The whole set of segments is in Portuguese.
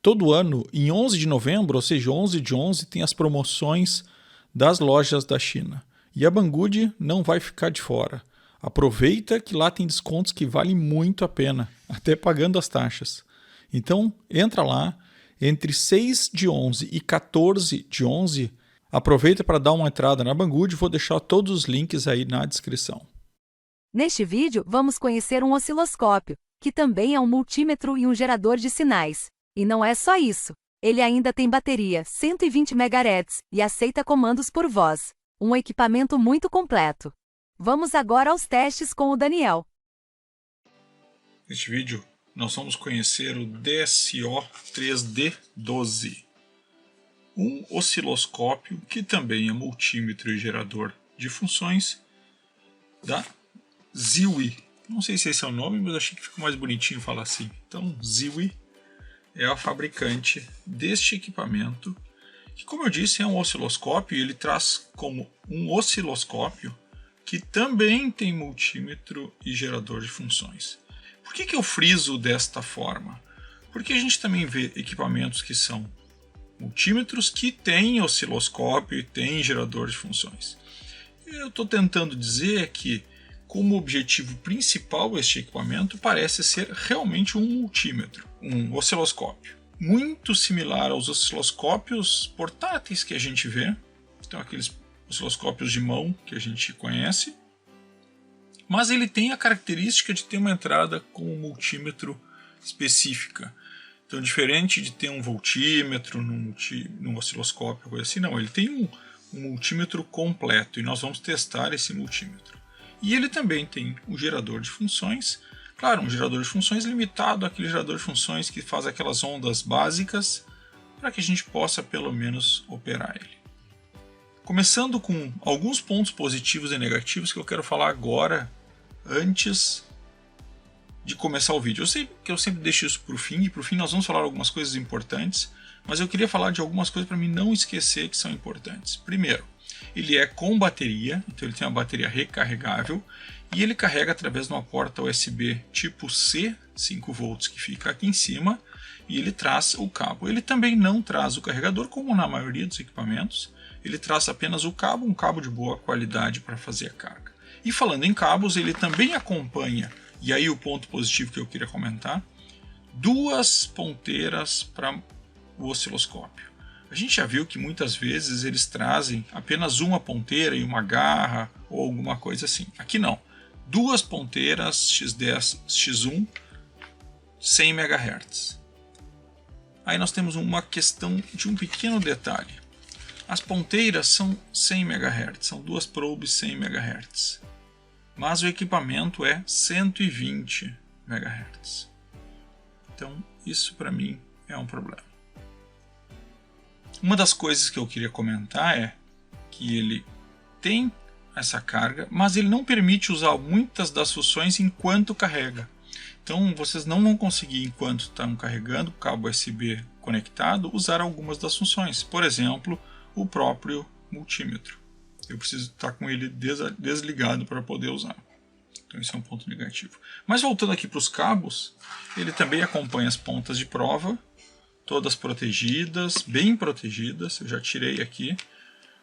Todo ano, em 11 de novembro, ou seja, 11 de 11, tem as promoções das lojas da China. E a Banggood não vai ficar de fora. Aproveita que lá tem descontos que valem muito a pena, até pagando as taxas. Então, entra lá, entre 6 de 11 e 14 de 11, aproveita para dar uma entrada na Banggood, vou deixar todos os links aí na descrição. Neste vídeo, vamos conhecer um osciloscópio, que também é um multímetro e um gerador de sinais. E não é só isso. Ele ainda tem bateria 120 MHz e aceita comandos por voz. Um equipamento muito completo. Vamos agora aos testes com o Daniel. Neste vídeo, nós vamos conhecer o DSO-3D12, um osciloscópio que também é multímetro e gerador de funções da Ziwi. Não sei se esse é o nome, mas achei que ficou mais bonitinho falar assim. Então, Ziwi é a fabricante deste equipamento, que, como eu disse, é um osciloscópio, e ele traz como um osciloscópio que também tem multímetro e gerador de funções. Por que eu friso desta forma? Porque a gente também vê equipamentos que são multímetros que têm osciloscópio e têm gerador de funções. Eu estou tentando dizer que, como objetivo principal, este equipamento parece ser realmente um multímetro, um osciloscópio. Muito similar aos osciloscópios portáteis que a gente vê, então aqueles osciloscópios de mão que a gente conhece, mas ele tem a característica de ter uma entrada com um multímetro específica. Então, diferente de ter um voltímetro num osciloscópio, coisa assim, não, ele tem um multímetro completo e nós vamos testar esse multímetro. E ele também tem um gerador de funções, claro, um gerador de funções limitado àquele gerador de funções que faz aquelas ondas básicas para que a gente possa pelo menos operar ele. Começando com alguns pontos positivos e negativos que eu quero falar agora, antes de começar o vídeo. Eu sei que eu sempre deixo isso para o fim, e para o fim nós vamos falar algumas coisas importantes, mas eu queria falar de algumas coisas para mim não esquecer que são importantes. Primeiro, ele é com bateria, então ele tem uma bateria recarregável, e ele carrega através de uma porta USB tipo C, 5 volts, que fica aqui em cima, e ele traz o cabo. Ele também não traz o carregador, como na maioria dos equipamentos, ele traz apenas o cabo, um cabo de boa qualidade para fazer a carga. E falando em cabos, ele também acompanha, e aí o ponto positivo que eu queria comentar, duas ponteiras para o osciloscópio. A gente já viu que muitas vezes eles trazem apenas uma ponteira e uma garra ou alguma coisa assim. Aqui não. Duas ponteiras X10, X1, 100 MHz. Aí nós temos uma questão de um pequeno detalhe. As ponteiras são 100 MHz, são duas probes 100 MHz. Mas o equipamento é 120 MHz. Então isso para mim é um problema. Uma das coisas que eu queria comentar é que ele tem essa carga, mas ele não permite usar muitas das funções enquanto carrega. Então vocês não vão conseguir, enquanto estão carregando o cabo USB conectado, usar algumas das funções. Por exemplo, o próprio multímetro. Eu preciso estar com ele desligado para poder usar. Então isso é um ponto negativo. Mas voltando aqui para os cabos, ele também acompanha as pontas de prova, todas protegidas, bem protegidas. Eu já tirei aqui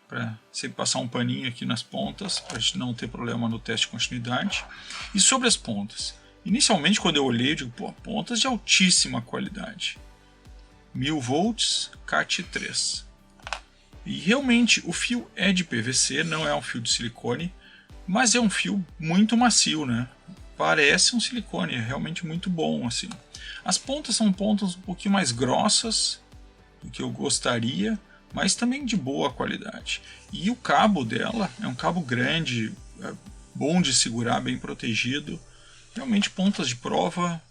para sempre passar um paninho aqui nas pontas para a gente não ter problema no teste de continuidade. E sobre as pontas, inicialmente quando eu olhei, eu digo, pô, pontas de altíssima qualidade, 1000 volts Cat3. E realmente o fio é de PVC, não é um fio de silicone, mas é um fio muito macio, né? Parece um silicone, é realmente muito bom assim. As pontas são pontas um pouquinho mais grossas do que eu gostaria, mas também de boa qualidade. E o cabo dela é um cabo grande, é bom de segurar, bem protegido. Realmente pontas de prova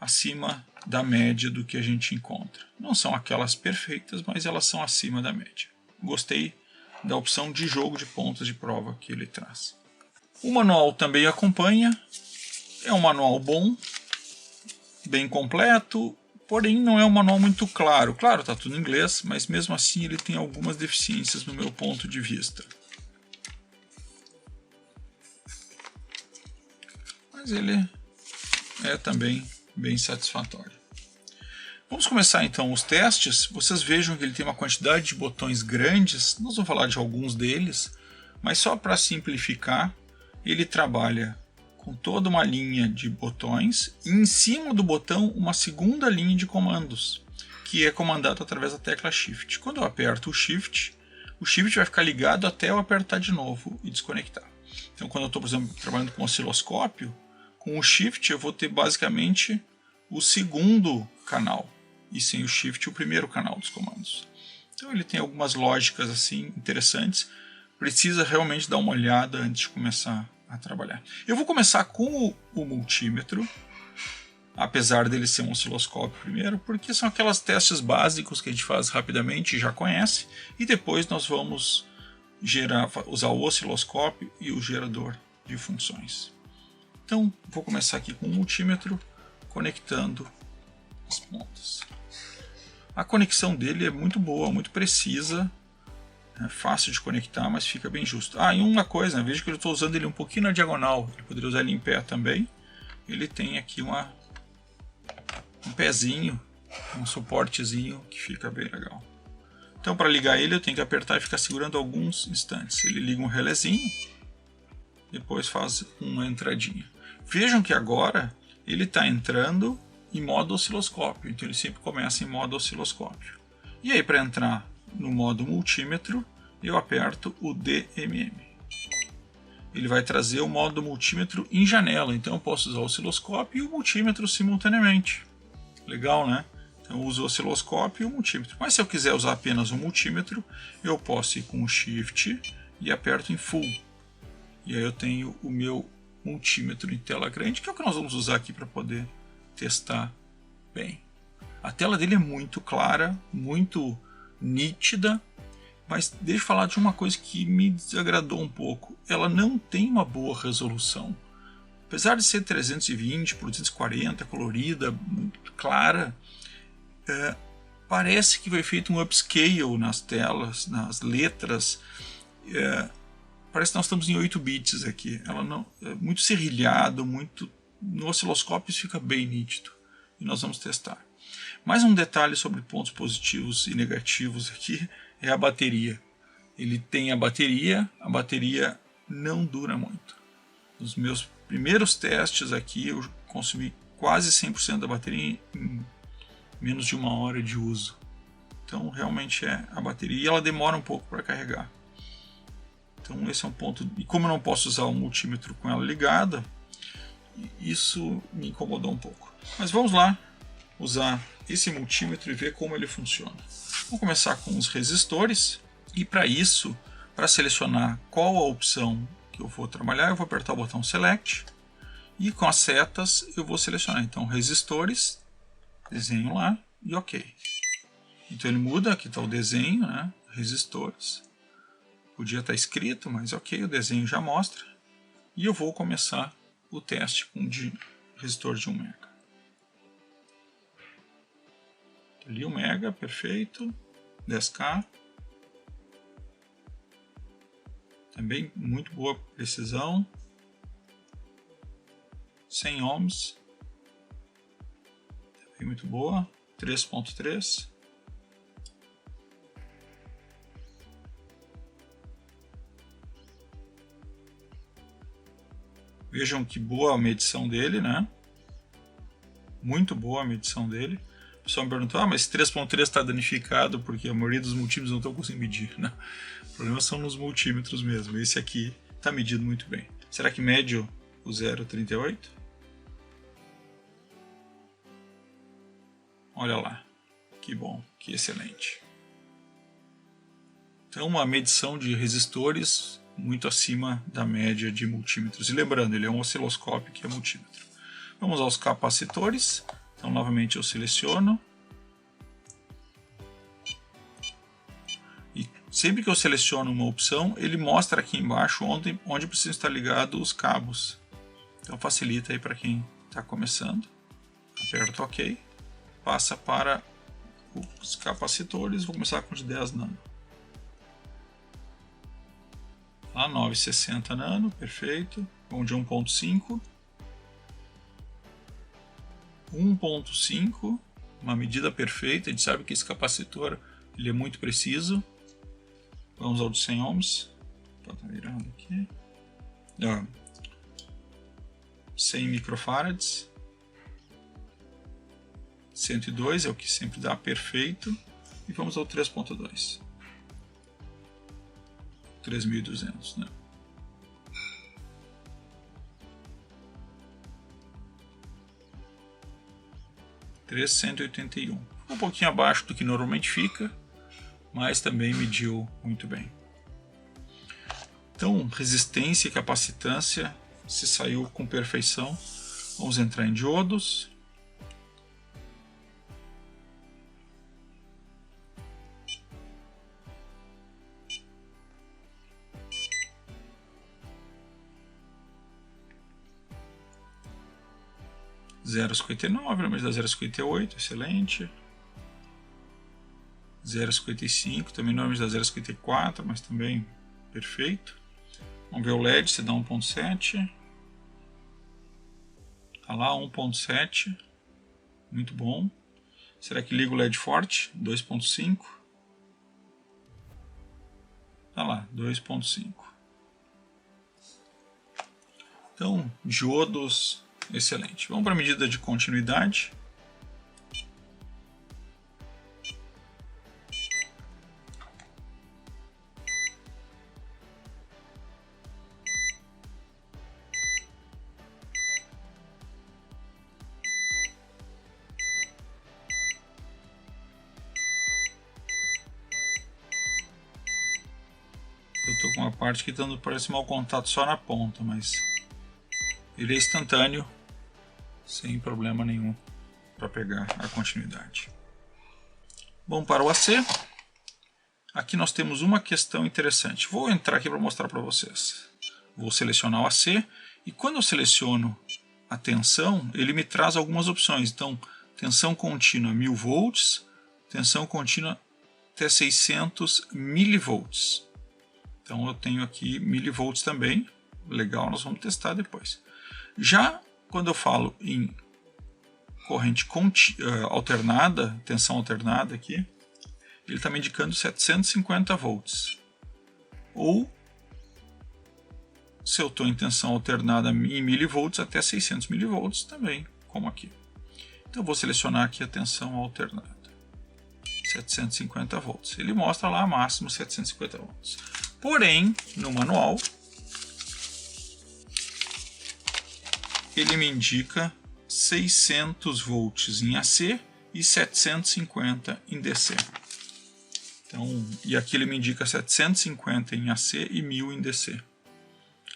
acima da média do que a gente encontra. Não são aquelas perfeitas, mas elas são acima da média. Gostei da opção de jogo de pontas de prova que ele traz. O manual também acompanha. É um manual bom, bem completo, porém não é um manual muito claro. Claro, está tudo em inglês, mas mesmo assim ele tem algumas deficiências no meu ponto de vista. Mas ele é também bem satisfatório. Vamos começar então os testes. Vocês vejam que ele tem uma quantidade de botões grandes, nós vamos falar de alguns deles, mas só para simplificar, ele trabalha com toda uma linha de botões e em cima do botão uma segunda linha de comandos, que é comandado através da tecla Shift. Quando eu aperto o Shift vai ficar ligado até eu apertar de novo e desconectar. Então quando eu estou, por exemplo, trabalhando com osciloscópio, com o Shift eu vou ter basicamente o segundo canal e sem o Shift o primeiro canal dos comandos. Então ele tem algumas lógicas assim interessantes, precisa realmente dar uma olhada antes de começar a trabalhar. Eu vou começar com o multímetro, apesar dele ser um osciloscópio primeiro, porque são aqueles testes básicos que a gente faz rapidamente e já conhece, e depois nós vamos usar o osciloscópio e o gerador de funções. Então vou começar aqui com o multímetro, conectando as pontas. A conexão dele é muito boa, muito precisa, é fácil de conectar, mas fica bem justo. E uma coisa, veja que eu estou usando ele um pouquinho na diagonal, eu poderia usar ele em pé também. Ele tem aqui um pezinho, um suportezinho que fica bem legal. Então para ligar ele eu tenho que apertar e ficar segurando alguns instantes. Ele liga um relézinho, depois faz uma entradinha. Vejam que agora ele está entrando em modo osciloscópio, então ele sempre começa em modo osciloscópio. E aí para entrar no modo multímetro eu aperto o DMM. Ele vai trazer o modo multímetro em janela, então eu posso usar o osciloscópio e o multímetro simultaneamente. Legal, né? Então eu uso o osciloscópio e o multímetro. Mas se eu quiser usar apenas o multímetro, eu posso ir com o Shift e aperto em Full. E aí eu tenho o meu multímetro em tela grande, que é o que nós vamos usar aqui para poder testar bem. A tela dele é muito clara, muito nítida, mas deixa eu falar de uma coisa que me desagradou um pouco. Ela não tem uma boa resolução. Apesar de ser 320 por 240, colorida, muito clara, parece que foi feito um upscale nas telas, nas letras. Parece que nós estamos em 8 bits aqui. Ela não, é muito serrilhado, no osciloscópio isso fica bem nítido. E nós vamos testar. Mais um detalhe sobre pontos positivos e negativos aqui é a bateria. Ele tem a bateria não dura muito. Nos meus primeiros testes aqui eu consumi quase 100% da bateria em menos de 1 hora de uso. Então realmente é a bateria e ela demora um pouco para carregar. Então esse é um ponto. E como eu não posso usar o multímetro com ela ligada, isso me incomodou um pouco. Mas vamos lá usar esse multímetro e ver como ele funciona. Vou começar com os resistores e para isso, para selecionar qual a opção que eu vou trabalhar, eu vou apertar o botão Select e com as setas eu vou selecionar. Então resistores, desenho lá e OK. Então ele muda, aqui está o desenho, né? Resistores. Podia estar escrito, mas OK, o desenho já mostra. E eu vou começar o teste com resistor de 1 mega. Ali 1 mega, perfeito. 10K. Também muito boa precisão. 100 ohms. Também muito boa. 3.3. Vejam que boa a medição dele, né? Muito boa a medição dele. O pessoal me perguntou, mas esse 3.3 está danificado porque a maioria dos multímetros não estão conseguindo medir. Não. O problema são nos multímetros mesmo. Esse aqui está medido muito bem. Será que mede o 0.38? Olha lá. Que bom, que excelente. Então, uma medição de resistores muito acima da média de multímetros. E lembrando, ele é um osciloscópio que é multímetro. Vamos aos capacitores. Então, novamente eu seleciono. E sempre que eu seleciono uma opção, ele mostra aqui embaixo onde precisam estar ligados os cabos. Então, facilita aí para quem está começando. Aperto OK. Passa para os capacitores. Vou começar com os 10 nano. Lá, 960 nano, perfeito. Vamos de 1.5. 1.5, uma medida perfeita. A gente sabe que esse capacitor ele é muito preciso. Vamos ao de 100 ohms. Tá virando aqui. 100 microfarads. 102 é o que sempre dá perfeito. E vamos ao 3.2. 3.200, né? $381. Um pouquinho abaixo do que normalmente fica, mas também mediu muito bem. Então, resistência e capacitância se saiu com perfeição. Vamos entrar em diodos. (0,59), no mês da 0,58, excelente. 0,55, também no mês da 0,54, mas também perfeito. Vamos ver o LED, se dá 1,7. Tá lá, 1,7. Muito bom. Será que liga o LED forte? 2,5. Tá lá, 2,5. Então, diodos, excelente. Vamos para a medida de continuidade. Eu estou com uma parte que parece mau contato só na ponta, mas ele é instantâneo, sem problema nenhum para pegar a continuidade. Vamos para o AC. Aqui nós temos uma questão interessante. Vou entrar aqui para mostrar para vocês. Vou selecionar o AC e quando eu seleciono a tensão, ele me traz algumas opções. Então, tensão contínua 1000 volts, tensão contínua até 600 milivolts. Então eu tenho aqui milivolts também. Legal, nós vamos testar depois. Já quando eu falo em corrente alternada, tensão alternada aqui, ele está me indicando 750 volts. Ou, se eu estou em tensão alternada em milivolts, até 600 milivolts também, como aqui. Então eu vou selecionar aqui a tensão alternada. 750 volts. Ele mostra lá máximo 750 volts. Porém, no manual, ele me indica 600 volts em AC e 750 em DC. Então, e aqui ele me indica 750 em AC e 1000 em DC.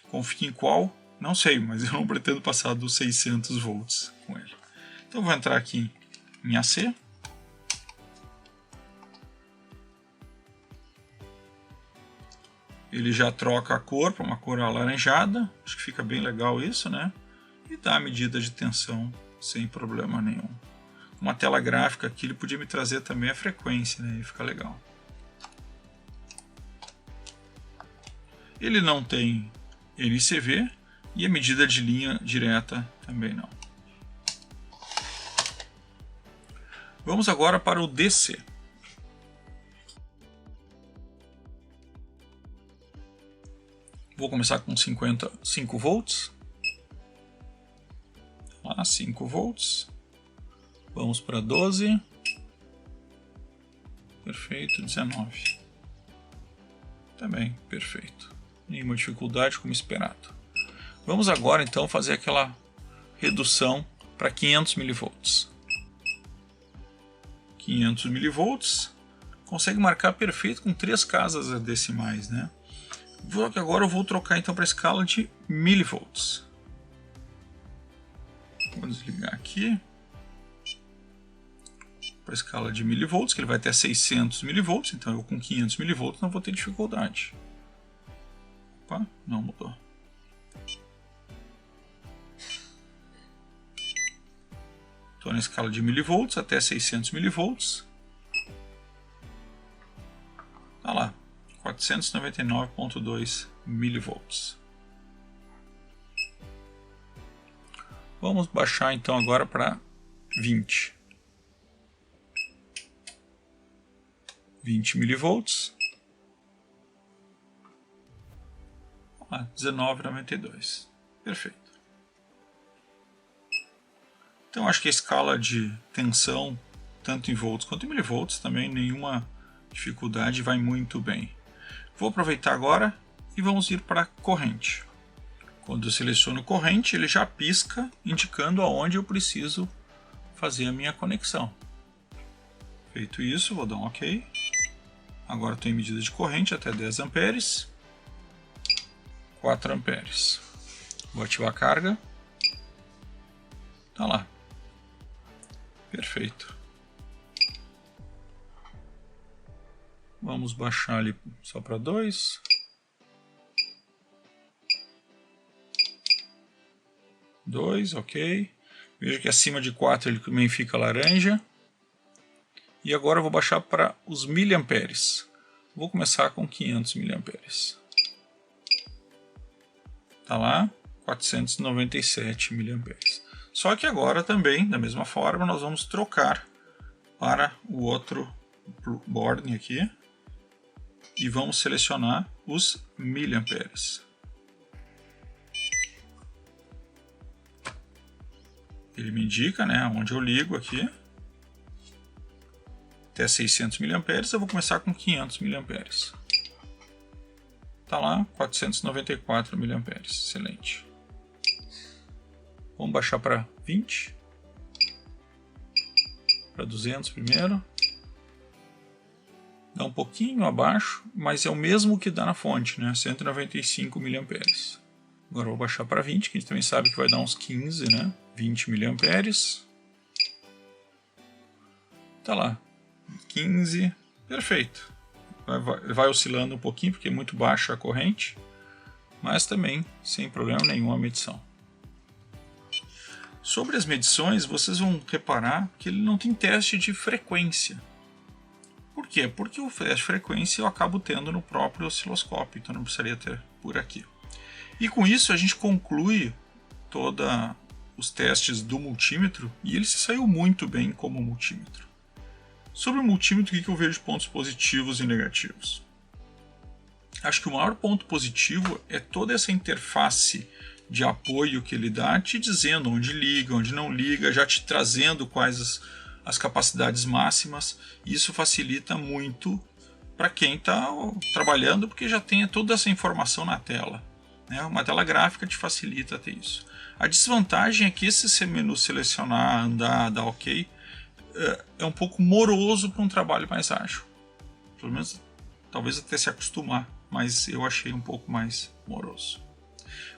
Confia em qual? Não sei, mas eu não pretendo passar dos 600 volts com ele. Então, eu vou entrar aqui em AC. Ele já troca a cor para uma cor alaranjada. Acho que fica bem legal isso, né? E dá a medida de tensão sem problema nenhum. Uma tela gráfica aqui ele podia me trazer também a frequência, né? E fica legal. Ele não tem NCV e a medida de linha direta também não. Vamos agora para o DC. Vou começar com 5 volts. Lá, 5 volts. Vamos para 12. Perfeito, 19. Também, perfeito. Nenhuma dificuldade como esperado. Vamos agora então fazer aquela redução para 500 milivolts. 500 milivolts. Consegue marcar perfeito com 3 casas decimais, né? Agora eu vou trocar então para a escala de milivolts. Vou desligar aqui. Para a escala de milivolts, que ele vai até 600 milivolts, então eu com 500 milivolts não vou ter dificuldade. Opa, não mudou. Estou na escala de milivolts até 600 milivolts. Tá lá. 499,2 milivolts. Vamos baixar então agora para 20. 20 mV. 19,92. Perfeito. Então acho que a escala de tensão, tanto em volts quanto em milivolts, também nenhuma dificuldade, vai muito bem. Vou aproveitar agora e vamos ir para corrente. Quando eu seleciono corrente, ele já pisca indicando aonde eu preciso fazer a minha conexão. Feito isso, vou dar um OK. Agora estou em medida de corrente até 10 amperes, 4 amperes. Vou ativar a carga. Tá lá. Perfeito. Vamos baixar ali só para 2. 2, ok. Veja que acima de 4 ele também fica laranja. E agora eu vou baixar para os miliamperes. Vou começar com 500 miliamperes. Tá lá, 497 miliamperes. Só que agora também, da mesma forma, nós vamos trocar para o outro boarding aqui. E vamos selecionar os miliamperes. Ele me indica, né, onde eu ligo aqui. Até 600 mA, eu vou começar com 500 mA. Tá lá, 494 mA. Excelente. Vamos baixar para 20. Para 200 primeiro. Dá um pouquinho abaixo, mas é o mesmo que dá na fonte, né? 195 mA. Agora eu vou baixar para 20, que a gente também sabe que vai dar uns 15, né? 20 mA. Tá lá. 15, perfeito. Vai oscilando um pouquinho porque é muito baixa a corrente, mas também sem problema nenhum a medição. Sobre as medições, vocês vão reparar que ele não tem teste de frequência. Por quê? Porque o teste de frequência eu acabo tendo no próprio osciloscópio, então não precisaria ter por aqui. E com isso a gente conclui todos os testes do multímetro e ele se saiu muito bem como multímetro. Sobre o multímetro, o que eu vejo de pontos positivos e negativos? Acho que o maior ponto positivo é toda essa interface de apoio que ele dá, te dizendo onde liga, onde não liga, já te trazendo quais as capacidades máximas. Isso facilita muito para quem está trabalhando, porque já tem toda essa informação na tela. Né? Uma tela gráfica te facilita ter isso. A desvantagem é que esse menu selecionar, andar, dar OK, é um pouco moroso para um trabalho mais ágil. Pelo menos, talvez até se acostumar, mas eu achei um pouco mais moroso.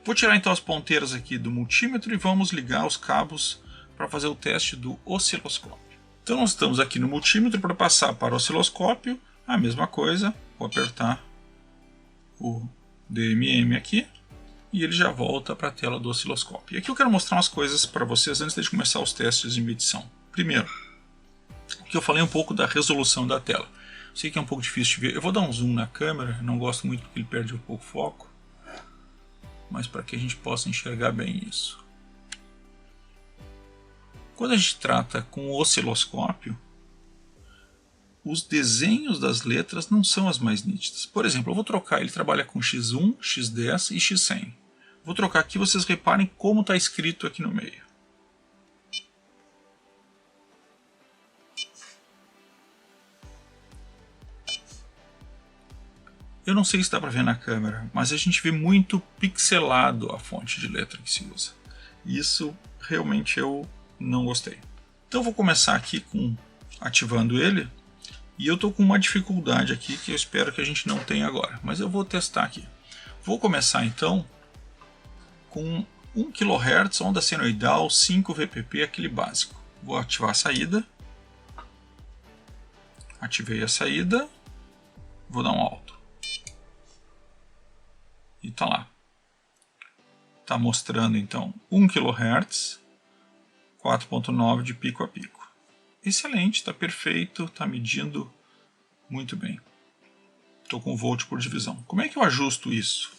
Vou tirar então as ponteiras aqui do multímetro e vamos ligar os cabos para fazer o teste do osciloscópio. Então nós estamos aqui no multímetro. Para passar para o osciloscópio, a mesma coisa. Vou apertar o DMM aqui e ele já volta para a tela do osciloscópio. E aqui eu quero mostrar umas coisas para vocês antes de começar os testes de medição. Primeiro, que eu falei um pouco da resolução da tela. Sei que é um pouco difícil de ver. Eu vou dar um zoom na câmera, não gosto muito porque ele perde um pouco o foco, mas para que a gente possa enxergar bem isso. Quando a gente trata com o osciloscópio, os desenhos das letras não são as mais nítidas. Por exemplo, eu vou trocar, ele trabalha com X1, X10 e X100. Vou trocar aqui, vocês reparem como está escrito aqui no meio. Eu não sei se dá para ver na câmera, mas a gente vê muito pixelado a fonte de letra que se usa. Isso realmente eu não gostei. Então eu vou começar aqui ativando ele. E eu estou com uma dificuldade aqui que eu espero que a gente não tenha agora. Mas eu vou testar aqui. Vou começar então com 1 kHz, onda senoidal, 5 VPP, aquele básico. Vou ativar a saída. Ativei a saída. Vou dar um alto. E está lá. Está mostrando então 1 kHz, 4.9 de pico a pico. Excelente, está perfeito, está medindo muito bem. Estou com volt por divisão. Como é que eu ajusto isso?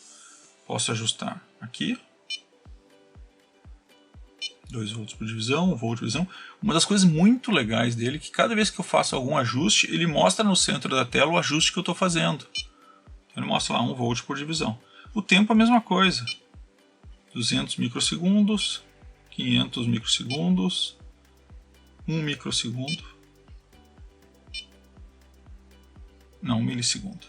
Posso ajustar aqui. 2 volts por divisão, 1 volt por divisão. Uma das coisas muito legais dele é que cada vez que eu faço algum ajuste, ele mostra no centro da tela o ajuste que eu estou fazendo. Então, ele mostra lá 1 volt por divisão. O tempo é a mesma coisa. 200 microsegundos, 500 microsegundos, 1 microsegundo. Não, 1 milissegundo.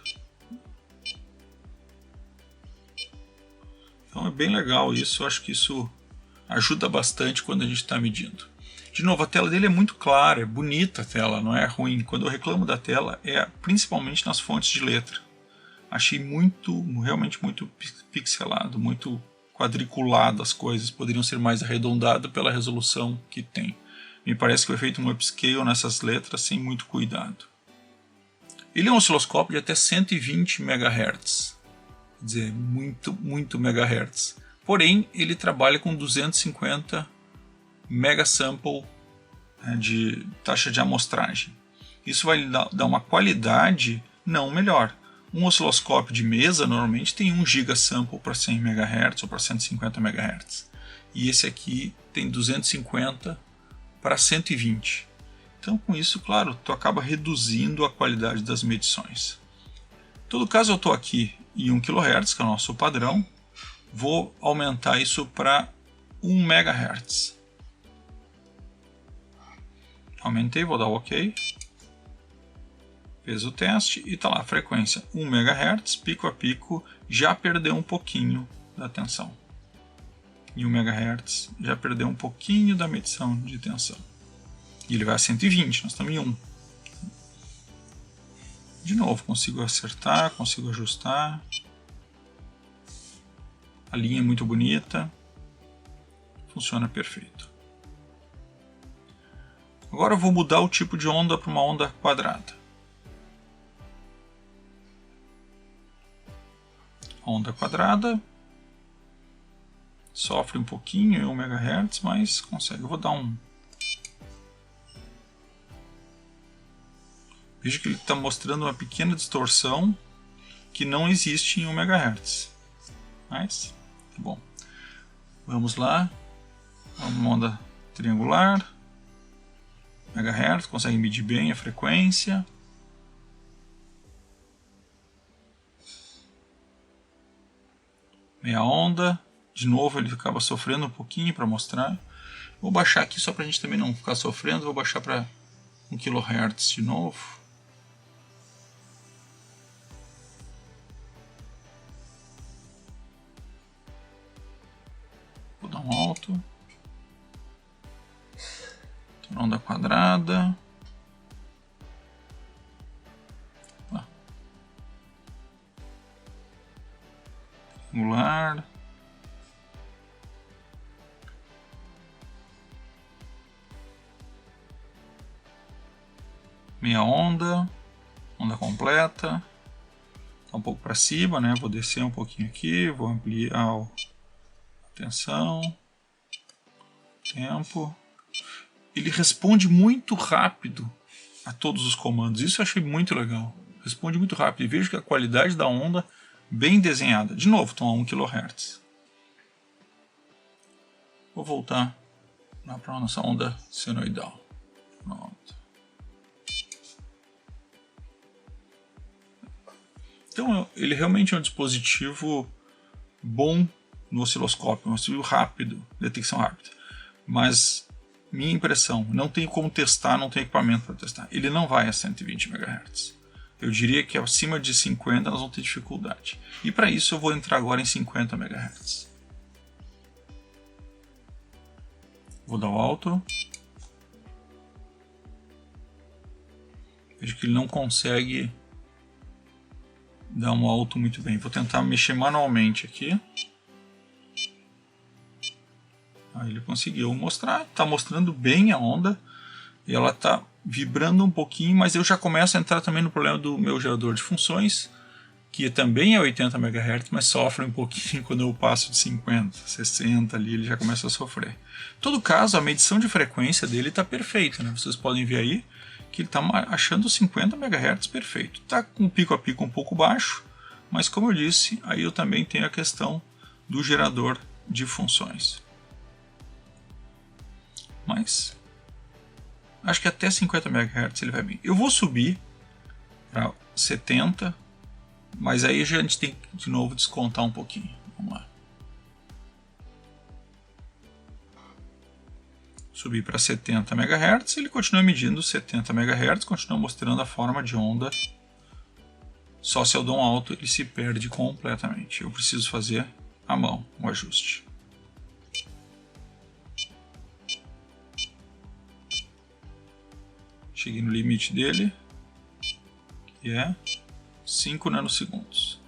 Então é bem legal isso, eu acho que isso ajuda bastante quando a gente está medindo. De novo, a tela dele é muito clara, é bonita a tela, não é ruim. Quando eu reclamo da tela é principalmente nas fontes de letra. Achei realmente muito pixelado, muito quadriculado as coisas, poderiam ser mais arredondadas pela resolução que tem. Me parece que foi feito um upscale nessas letras sem muito cuidado. Ele é um osciloscópio de até 120 MHz. Quer dizer, muito megahertz. Porém, ele trabalha com 250 megasample de taxa de amostragem. Isso vai dar uma qualidade não melhor. Um osciloscópio de mesa normalmente tem 1 gigasample para 100 MHz ou para 150 MHz. E esse aqui tem 250 para 120. Então, com isso, claro, tu acaba reduzindo a qualidade das medições. Em todo caso, eu estou aqui em 1 kHz, que é o nosso padrão. Vou aumentar isso para 1 MHz. Aumentei, vou dar OK. Fez o teste e está lá a frequência 1 MHz, pico a pico, já perdeu um pouquinho da tensão. E 1 MHz já perdeu um pouquinho da medição de tensão. E ele vai a 120, nós estamos em 1. De novo, consigo acertar, consigo ajustar. A linha é muito bonita. Funciona perfeito. Agora eu vou mudar o tipo de onda para uma onda quadrada. Onda quadrada. Sofre um pouquinho em 1 MHz, mas consegue. Eu vou dar um... Veja que ele está mostrando uma pequena distorção que não existe em 1 MHz. Mas, tá bom. Vamos lá. Uma onda triangular. MHz, consegue medir bem a frequência. Meia onda. De novo ele acaba sofrendo um pouquinho para mostrar. Vou baixar aqui só para a gente também não ficar sofrendo. Vou baixar para 1 kHz de novo. Vou dar um alto. Onda quadrada. Lá. Triangular. Meia onda. Onda completa. Tá um pouco para cima, né? Vou descer um pouquinho aqui. Vou ampliar a tensão. Tempo. Ele responde muito rápido a todos os comandos. Isso eu achei muito legal. Responde muito rápido. E vejo que a qualidade da onda bem desenhada. De novo, estão a 1 kHz. Vou voltar lá para a nossa onda senoidal. Pronto. Então, ele realmente é um dispositivo bom no osciloscópio. Um osciloscópio rápido, detecção rápida. Mas... minha impressão, não tem como testar, não tem equipamento para testar. Ele não vai a 120 MHz. Eu diria que acima de 50 nós vamos ter dificuldade. E para isso eu vou entrar agora em 50 MHz. Vou dar o alto. Vejo que ele não consegue dar um alto muito bem. Vou tentar mexer manualmente aqui. Aí ele conseguiu mostrar, está mostrando bem a onda e ela está vibrando um pouquinho, mas eu já começo a entrar também no problema do meu gerador de funções, que também é 80 MHz, mas sofre um pouquinho quando eu passo de 50, 60 ali, ele já começa a sofrer. Em todo caso, a medição de frequência dele está perfeita, né? Vocês podem ver aí que ele está achando 50 MHz perfeito. Está com o pico a pico um pouco baixo, mas como eu disse, aí eu também tenho a questão do gerador de funções. mas acho que até 50 MHz ele vai bem. Eu vou subir para 70, mas aí a gente tem que de novo descontar um pouquinho. Vamos lá. Subir para 70 MHz, ele continua medindo 70 MHz, continua mostrando a forma de onda. Só se eu dou um alto ele se perde completamente. Eu preciso fazer à mão o ajuste. Cheguei no limite dele, que é 5 nanosegundos.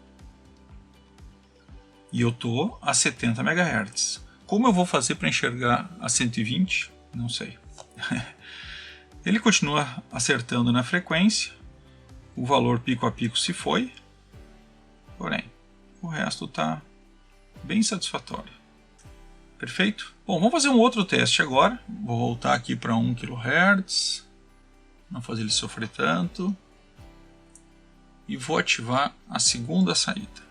E eu estou a 70 MHz. Como eu vou fazer para enxergar a 120? Não sei. Ele continua acertando na frequência. O valor pico a pico se foi. Porém, o resto está bem satisfatório. Perfeito? Bom, vamos fazer um outro teste agora. Vou voltar aqui para 1 kHz. Não fazer ele sofrer tanto. E vou ativar a segunda saída.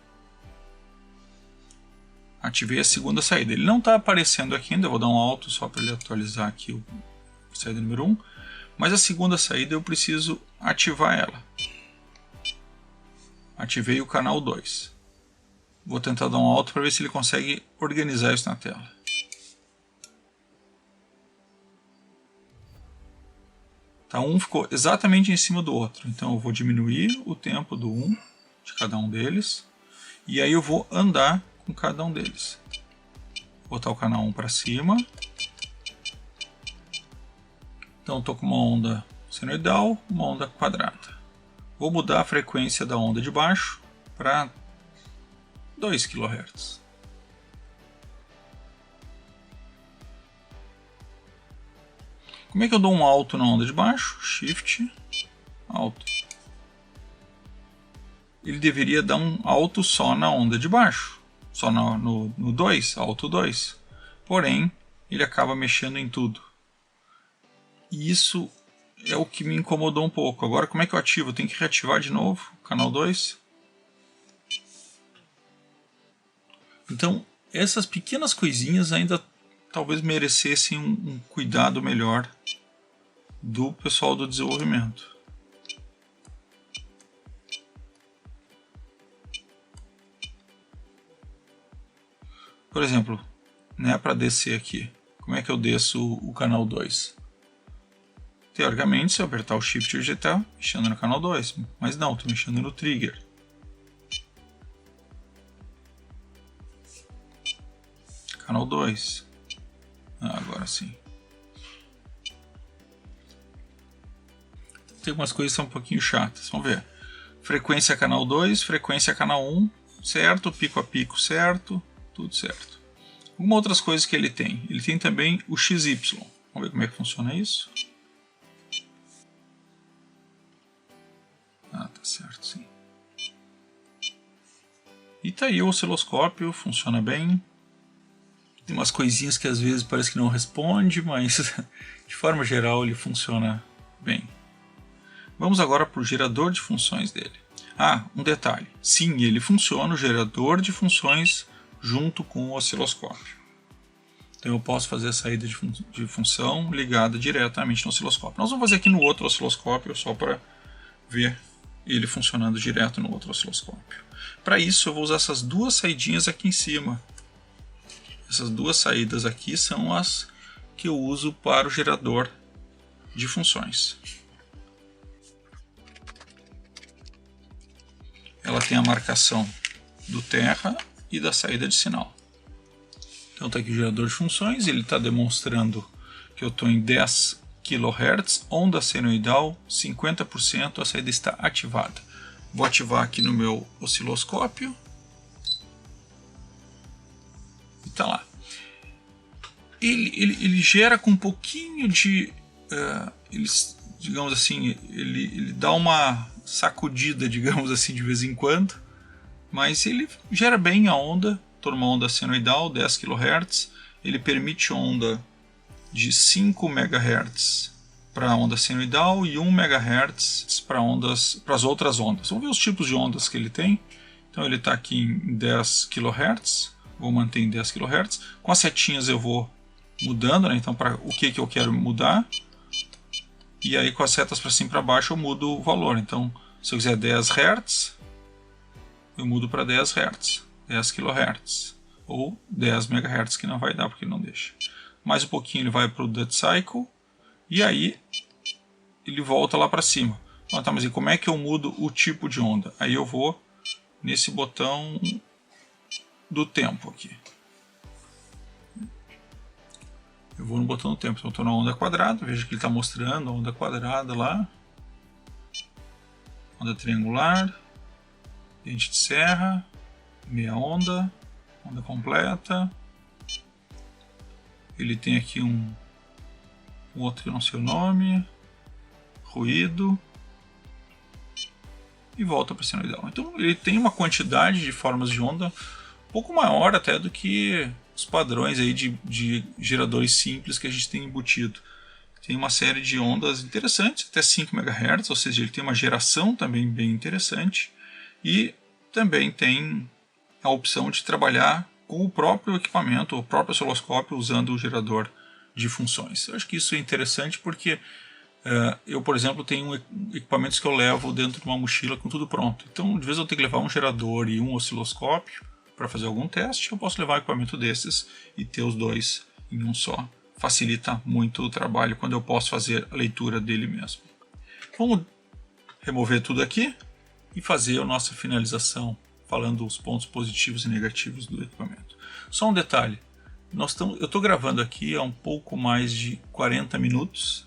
Ativei a segunda saída. Ele não está aparecendo aqui ainda. Eu vou dar um alto só para ele atualizar aqui o saída número 1. Mas a segunda saída eu preciso ativar ela. Ativei o canal 2. Vou tentar dar um alto para ver se ele consegue organizar isso na tela. Tá, um ficou exatamente em cima do outro. Então eu vou diminuir o tempo do de cada um deles. E aí eu vou andar com cada um deles. Vou botar o canal 1 para cima. Então estou com uma onda senoidal, uma onda quadrada. Vou mudar a frequência da onda de baixo para 2 kHz. Como é que eu dou um alto na onda de baixo? Shift, alto. Ele deveria dar um alto só na onda de baixo. Só no 2, alto 2. Porém, ele acaba mexendo em tudo. E isso é o que me incomodou um pouco. Agora, como é que eu ativo? Eu tenho que reativar de novo o canal 2. Então, essas pequenas coisinhas ainda talvez merecessem um cuidado melhor do pessoal do desenvolvimento. Por exemplo, né, para descer aqui, como é que eu desço o canal 2? Teoricamente, se eu apertar o Shift e digitar, mexendo no canal 2, mas não, estou mexendo no trigger. Canal 2. Agora sim. Tem umas coisas que são um pouquinho chatas. Vamos ver. Frequência canal 2, frequência canal 1, certo, pico a pico certo, tudo certo. Algumas outras coisas que ele tem. Ele tem também o XY. Vamos ver como é que funciona isso. Ah, tá certo, sim. E tá aí o osciloscópio, funciona bem. Tem umas coisinhas que às vezes parece que não responde, mas de forma geral ele funciona bem. Vamos agora para o gerador de funções dele. Ah, um detalhe. Sim, ele funciona o gerador de funções junto com o osciloscópio. Então eu posso fazer a saída de função ligada diretamente no osciloscópio. Nós vamos fazer aqui no outro osciloscópio só para ver ele funcionando direto no outro osciloscópio. Para isso eu vou usar essas duas saidinhas aqui em cima. Essas duas saídas aqui são as que eu uso para o gerador de funções. Ela tem a marcação do terra e da saída de sinal. Então está aqui o gerador de funções, ele está demonstrando que eu estou em 10 kHz, onda senoidal, 50%, a saída está ativada. Vou ativar aqui no meu osciloscópio. E está lá. Ele gera com um pouquinho de... digamos assim, ele dá uma sacudida, digamos assim, de vez em quando. Mas ele gera bem a onda. Estou numa onda senoidal, 10 kHz. Ele permite onda de 5 MHz para a onda senoidal e 1 MHz para as outras ondas. Vamos ver os tipos de ondas que ele tem. Então ele está aqui em 10 kHz. Vou manter em 10 kHz. Com as setinhas eu vou mudando, né? Então para o que eu quero mudar, e aí com as setas para cima e para baixo eu mudo o valor. Então se eu quiser 10 Hz, eu mudo para 10 Hz, 10 kHz, ou 10 MHz, que não vai dar porque não deixa. Mais um pouquinho ele vai para o Duty Cycle, e aí ele volta lá para cima. Ah, tá, mas e como é que eu mudo o tipo de onda? Aí eu vou nesse botão do tempo aqui. Eu vou no botão do tempo, então eu estou na onda quadrada, veja que ele está mostrando a onda quadrada lá. Onda triangular, dente de serra, meia onda, onda completa. Ele tem aqui um outro que eu não sei o nome, ruído, e volta para senoidal. Então ele tem uma quantidade de formas de onda um pouco maior até do que os padrões aí de geradores simples que a gente tem embutido. Tem uma série de ondas interessantes, até 5 MHz, ou seja, ele tem uma geração também bem interessante, e também tem a opção de trabalhar com o próprio equipamento, o próprio osciloscópio, usando o gerador de funções. Eu acho que isso é interessante porque eu, por exemplo, tenho equipamentos que eu levo dentro de uma mochila com tudo pronto. Então, de vez eu tenho que levar um gerador e um osciloscópio para fazer algum teste, eu posso levar um equipamento desses e ter os dois em um só. Facilita muito o trabalho quando eu posso fazer a leitura dele mesmo. Vamos remover tudo aqui e fazer a nossa finalização, falando os pontos positivos e negativos do equipamento. Só um detalhe, eu estou gravando aqui há um pouco mais de 40 minutos,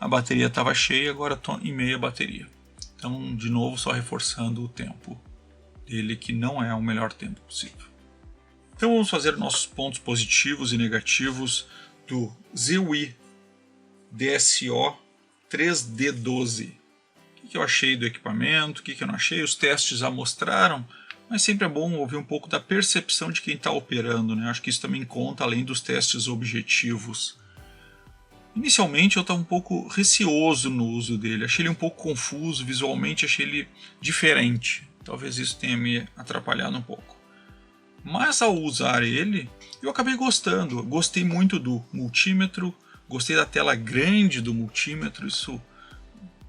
a bateria estava cheia, agora estou em meia bateria. Então, de novo, só reforçando o tempo dele, que não é o melhor tempo possível. Então vamos fazer nossos pontos positivos e negativos do ZWI DSO 3D12. O que eu achei do equipamento, o que eu não achei, os testes já mostraram, mas sempre é bom ouvir um pouco da percepção de quem está operando, né? Acho que isso também conta além dos testes objetivos. Inicialmente eu estava um pouco receoso no uso dele, achei ele um pouco confuso, visualmente achei ele diferente. Talvez isso tenha me atrapalhado um pouco. Mas ao usar ele, eu acabei gostando. Gostei muito do multímetro, gostei da tela grande do multímetro, isso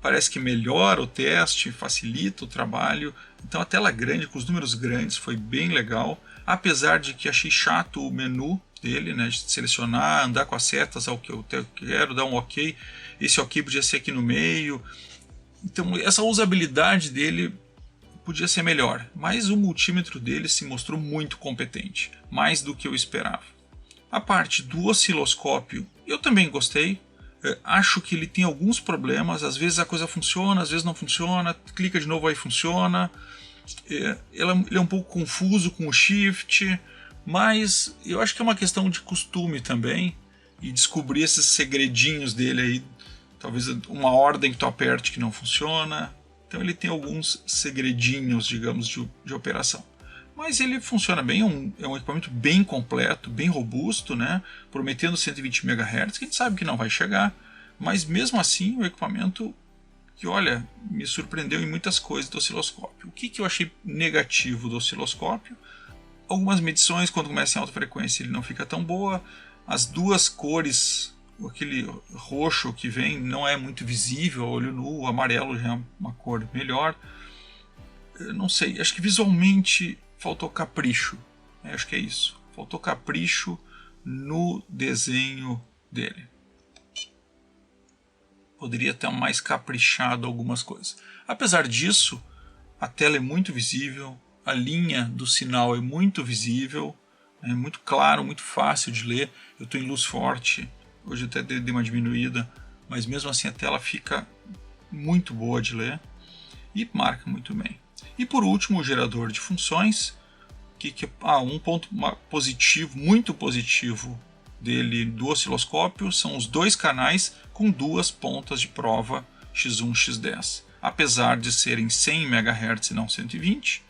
parece que melhora o teste, facilita o trabalho. Então a tela grande, com os números grandes, foi bem legal. Apesar de que achei chato o menu dele, né, de selecionar, andar com as setas ao que eu quero, dar um OK. Esse OK podia ser aqui no meio. Então essa usabilidade dele podia ser melhor, mas o multímetro dele se mostrou muito competente, mais do que eu esperava. A parte do osciloscópio eu também gostei, acho que ele tem alguns problemas, às vezes a coisa funciona, às vezes não funciona, clica de novo aí funciona, ele é um pouco confuso com o shift, mas eu acho que é uma questão de costume também, e descobrir esses segredinhos dele aí, talvez uma ordem que tu aperte que não funciona. Então ele tem alguns segredinhos, digamos, de operação. Mas ele funciona bem, é um equipamento bem completo, bem robusto, né? Prometendo 120 MHz, que a gente sabe que não vai chegar. Mas mesmo assim, o equipamento que, olha, me surpreendeu em muitas coisas do osciloscópio. O que eu achei negativo do osciloscópio? Algumas medições, quando começa em alta frequência, ele não fica tão boa. As duas cores, aquele roxo que vem não é muito visível, olho nu, o amarelo já é uma cor melhor. Eu não sei, acho que visualmente faltou capricho, acho que é isso, faltou capricho no desenho dele. Poderia ter mais caprichado algumas coisas. Apesar disso, a tela é muito visível, a linha do sinal é muito visível, é muito claro, muito fácil de ler. Eu estou em luz forte, hoje até dei uma diminuída, mas mesmo assim a tela fica muito boa de ler e marca muito bem. E por último, o gerador de funções, um ponto positivo, muito positivo dele do osciloscópio são os dois canais com duas pontas de prova X1 e X10. Apesar de serem 100 MHz e não 120,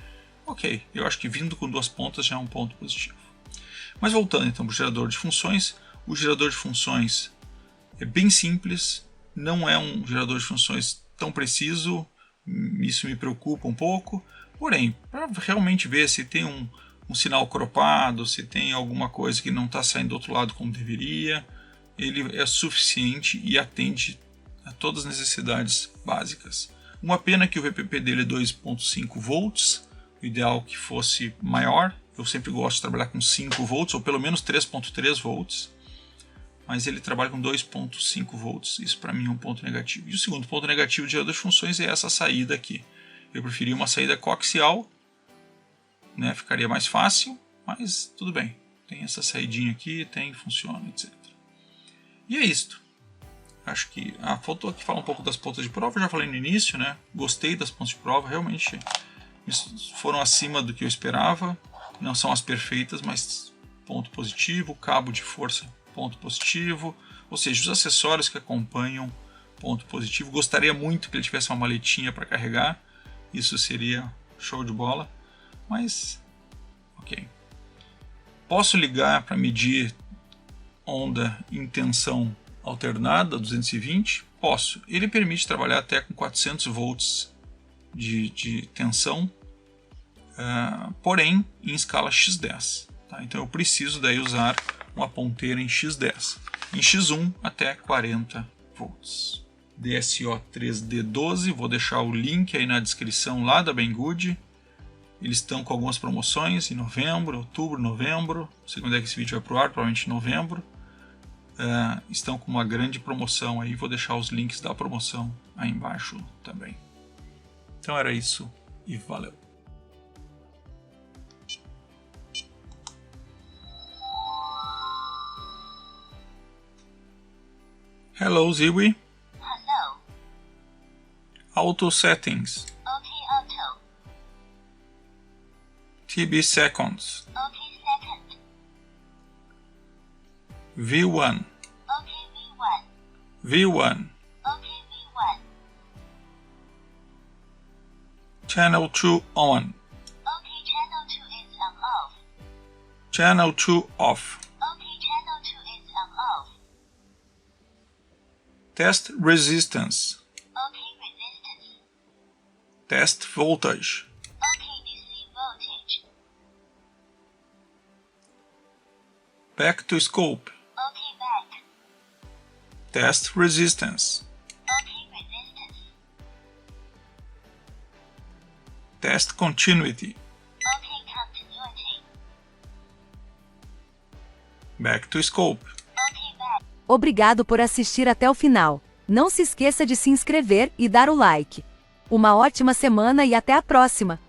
ok, eu acho que vindo com duas pontas já é um ponto positivo. Mas voltando então para o gerador de funções, o gerador de funções é bem simples, não é um gerador de funções tão preciso, isso me preocupa um pouco, porém, para realmente ver se tem um um sinal cropado, se tem alguma coisa que não está saindo do outro lado como deveria, ele é suficiente e atende a todas as necessidades básicas. Uma pena que o VPP dele é 2.5 volts, o ideal que fosse maior. Eu sempre gosto de trabalhar com 5 volts ou pelo menos 3.3 volts, mas ele trabalha com 2.5 volts, isso para mim é um ponto negativo. E o segundo ponto negativo de gerador de funções é essa saída aqui. Eu preferia uma saída coaxial, né? Ficaria mais fácil, mas tudo bem. Tem essa saidinha aqui, funciona, etc. E é isto. Acho que faltou aqui falar um pouco das pontas de prova, eu já falei no início, né? Gostei das pontas de prova, realmente foram acima do que eu esperava. Não são as perfeitas, mas ponto positivo. Cabo de força, ponto positivo. Ou seja, os acessórios que acompanham, ponto positivo. Gostaria muito que ele tivesse uma maletinha para carregar. Isso seria show de bola. Mas, ok. Posso ligar para medir onda em tensão alternada, 220? Posso. Ele permite trabalhar até com 400 volts de tensão, porém em escala X10. Tá? Então eu preciso daí usar uma ponteira em X10. Em X1 até 40 volts. DSO 3D12, vou deixar o link aí na descrição lá da Banggood. Eles estão com algumas promoções em novembro, outubro, novembro. Não sei quando é que esse vídeo vai pro ar, provavelmente em novembro. Estão com uma grande promoção aí, vou deixar os links da promoção aí embaixo também. Então era isso e valeu! Hello Ziwi. Hello. Auto settings. Okay, auto. TB seconds. Okay, second. V1. Okay, V1. V1. Okay, V1. Channel 2 on. Okay, channel 2 is off. Channel 2 off. Okay, channel 2 is off. Test resistance. Okay, resistance. Test voltage. Okay, DC voltage. Back to scope. Okay, back. Test resistance. Okay, resistance. Test continuity. Okay, continuity. Back to scope. Okay, back. Obrigado por assistir até o final. Não se esqueça de se inscrever e dar o like. Uma ótima semana e até a próxima!